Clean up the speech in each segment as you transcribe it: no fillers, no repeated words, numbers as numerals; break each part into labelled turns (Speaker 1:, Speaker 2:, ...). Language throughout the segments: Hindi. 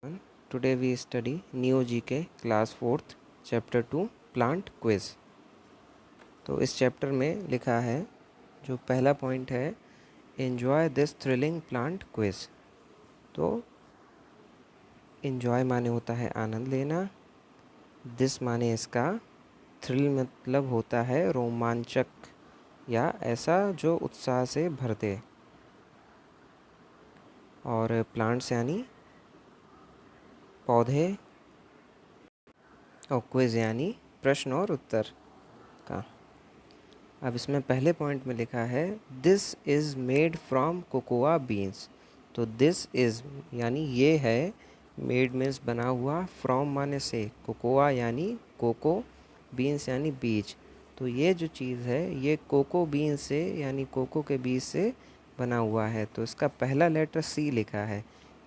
Speaker 1: Today we study Neo GK Class 4th Chapter 2 Plant Quiz। तो इस चैप्टर में लिखा है, जो पहला पॉइंट है, enjoy this thrilling plant quiz. तो एन्जॉय माने होता है आनंद लेना, दिस माने इसका, थ्रिल मतलब होता है रोमांचक या ऐसा जो उत्साह से भर दे, और प्लांट्स यानी पौधे, और क्विज यानी प्रश्न और उत्तर का। अब इसमें पहले पॉइंट में लिखा है this is made from cocoa beans. तो दिस इज़ यानी ये है, मेड मीन्स बना हुआ, फ्रॉम माने से, कोकोआ यानी कोको, बीन्स यानी बीज। तो ये जो चीज़ है ये कोको बीन से यानी कोको के बीज से बना हुआ है। तो इसका पहला लेटर सी लिखा है,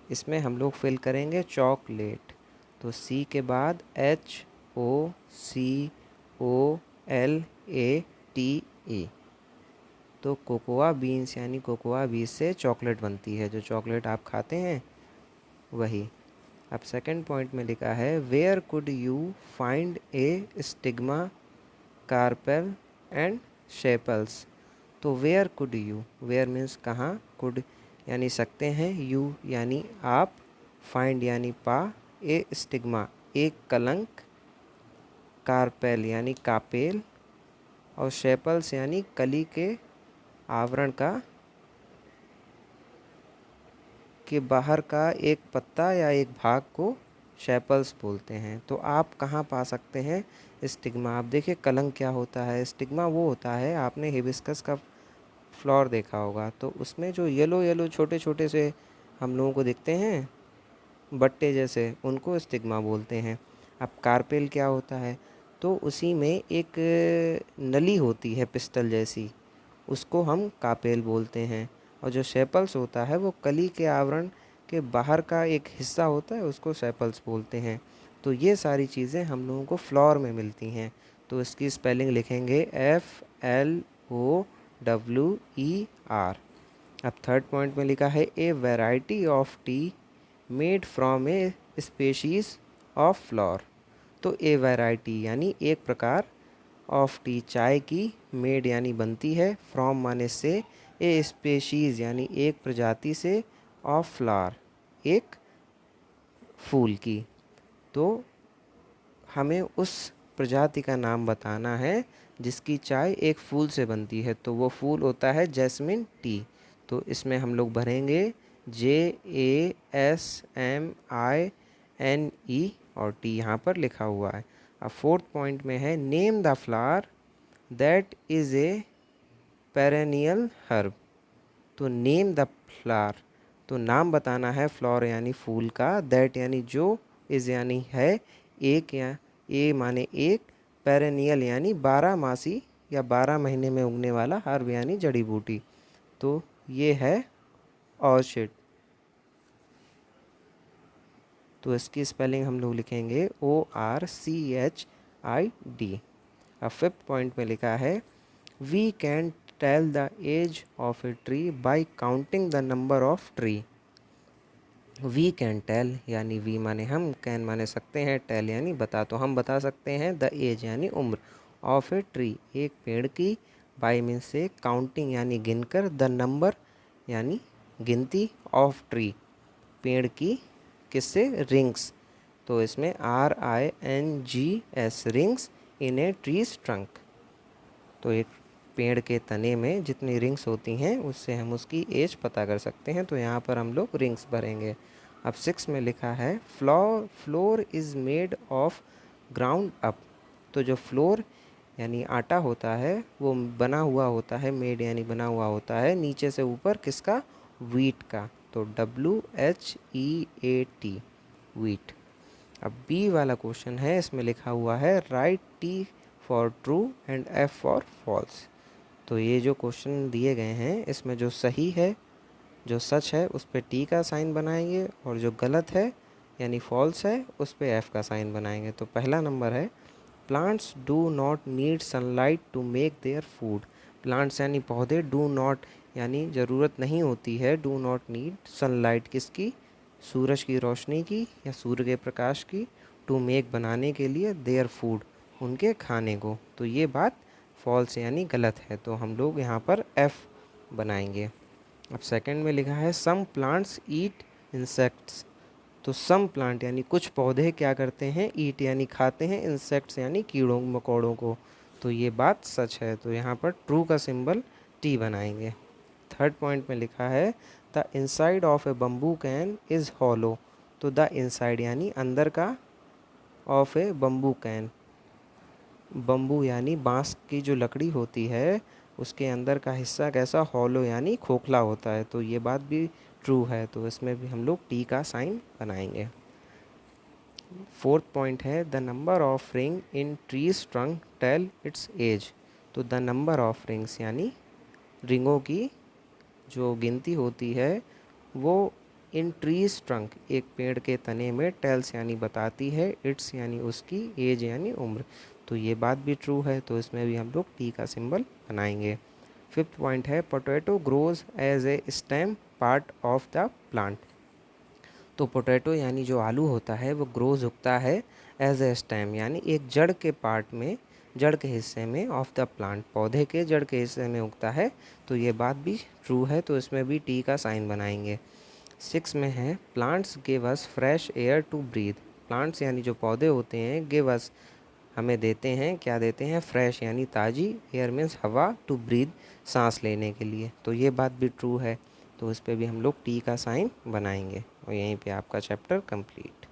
Speaker 1: इसमें हम लोग फिल करेंगे चॉकलेट। तो सी के बाद HOCOLATE। तो कोकोआ बीन्स यानी कोकोआ बीज से चॉकलेट बनती है, जो चॉकलेट आप खाते हैं वही। अब सेकंड पॉइंट में लिखा है where could you find a stigma carpel and sepals. तो where could you, where means कहाँ, कुड यानी सकते हैं, यू यानी आप, फाइंड यानी पा, ए स्टिग्मा एक कलंक, कार्पेल यानी कापेल, और शेपल्स यानी कली के आवरण का, के बाहर का एक पत्ता या एक भाग को शेपल्स बोलते हैं। तो आप कहाँ पा सकते हैं स्टिग्मा। आप देखिए कलंक क्या होता है, स्टिग्मा वो होता है, आपने हिबिस्कस का फ्लावर देखा होगा, तो उसमें जो येलो येलो छोटे छोटे से हम लोगों को दिखते हैं बट्टे जैसे, उनको स्टिग्मा बोलते हैं। अब कार्पेल क्या होता है, तो उसी में एक नली होती है पिस्टल जैसी, उसको हम कापेल बोलते हैं। और जो शेपल्स होता है वो कली के आवरण के बाहर का एक हिस्सा होता है, उसको शेपल्स बोलते हैं। तो ये सारी चीज़ें हम लोगों को फ्लावर में मिलती हैं। तो इसकी स्पेलिंग लिखेंगे FLOWER। अब थर्ड पॉइंट में लिखा है ए variety of T made from A species of flower. तो ए वैरायटी यानी एक प्रकार, ऑफ टी चाय की, मेड यानी बनती है, फ्रॉम माने से, ए स्पेशीज़ यानी एक प्रजाति से, ऑफ फ्लावर एक फूल की। तो हमें उस प्रजाति का नाम बताना है जिसकी चाय एक फूल से बनती है, तो वो फूल होता है जैस्मिन टी। तो इसमें हम लोग भरेंगे JASMINE, और टी यहाँ पर लिखा हुआ है। अब फोर्थ पॉइंट में है name the flower that is a perennial herb. तो नेम द फ्लावर, तो नाम बताना है फ्लावर यानी फूल का, दैट यानी जो, इज़ यानी है, एक या ए माने एक, पेरेनियल यानी 12 मासी या 12 महीने में उगने वाला, हर्ब यानी जड़ी बूटी। तो ये है ऑर्चिड। तो इसकी स्पेलिंग हम लोग लिखेंगे ORCHID। अब फिफ्थ पॉइंट में लिखा है we can tell the age of a tree by counting the number of tree. We can tell यानी वी माने हम, कैन माने सकते हैं, टेल यानी बता, तो हम बता सकते हैं, द एज यानी उम्र, ऑफ ए ट्री एक पेड़ की, बाई मीन से, काउंटिंग यानी गिनकर, द नंबर यानी गिनती, ऑफ ट्री पेड़ की, किससे, रिंग्स। तो इसमें RINGS, रिंग्स इन ए ट्रीज ट्रंक। तो एक पेड़ के तने में जितनी रिंग्स होती हैं उससे हम उसकी एज पता कर सकते हैं। तो यहाँ पर हम लोग रिंग्स भरेंगे। अब 6 में लिखा है floor is made of ground up. तो जो फ्लोर यानी आटा होता है वो बना हुआ होता है, मेड यानी बना हुआ होता है, नीचे से ऊपर किसका, व्हीट का। तो WHEAT, व्हीट। अब बी वाला क्वेश्चन है, इसमें लिखा हुआ है write T for true and F for false. तो ये जो क्वेश्चन दिए गए हैं इसमें जो सही है, जो सच है, उस पर T का साइन बनाएंगे, और जो गलत है यानी फॉल्स है उस पर F का साइन बनाएंगे। तो पहला नंबर है plants do not need sunlight to make their food. Plants यानी पौधे, डू नॉट यानी ज़रूरत नहीं होती है, डू नॉट नीड सनलाइट किसकी, सूरज की रोशनी की या सूर्य के प्रकाश की, टू मेक बनाने के लिए, देयर फूड उनके खाने को। तो ये बात फॉल्स यानी गलत है, तो हम लोग यहाँ पर एफ बनाएंगे। अब सेकंड में लिखा है सम प्लांट्स ईट इंसेक्ट्स। तो सम प्लांट यानी कुछ पौधे क्या करते हैं, ईट यानी खाते हैं, इंसेक्ट्स यानी कीड़ों मकोड़ों को। तो ये बात सच है, तो यहाँ पर ट्रू का सिंबल टी बनाएंगे। थर्ड पॉइंट में लिखा है the inside of A bamboo can is hollow. तो द इनसाइड यानी अंदर का, of A bamboo can, bamboo यानी बांस की जो लकड़ी होती है उसके अंदर का हिस्सा कैसा, हॉलो यानी खोखला होता है। तो ये बात भी ट्रू है, तो इसमें भी हम लोग टी का साइन बनाएंगे। फोर्थ पॉइंट है the number of ring in trees trunk tell its age. तो द नंबर ऑफ रिंग्स यानी रिंगों की जो गिनती होती है वो इन ट्रीज ट्रंक एक पेड़ के तने में, टेल्स यानी बताती है, इट्स यानी उसकी, एज यानी उम्र। तो ये बात भी ट्रू है, तो इसमें भी हम लोग टी का सिंबल बनाएंगे। फिफ्थ पॉइंट है potato grows as a stem part of the plant. तो पोटैटो यानी जो आलू होता है वो ग्रोज उगता है एज ए स्टेम यानी एक जड़ के पार्ट में, जड़ के हिस्से में, ऑफ द प्लांट पौधे के जड़ के हिस्से में उगता है। तो ये बात भी ट्रू है, तो इसमें भी टी का साइन बनाएंगे। सिक्स में है plants give us fresh air to breathe. Plants यानी जो पौधे होते हैं, गिव अस हमें देते हैं, क्या देते हैं, फ्रेश यानी ताज़ी, एयर मीन्स हवा, टू ब्रीथ सांस लेने के लिए। तो ये बात भी ट्रू है, तो इस पे भी हम लोग टी का साइन बनाएंगे। और यहीं पे आपका चैप्टर कंप्लीट।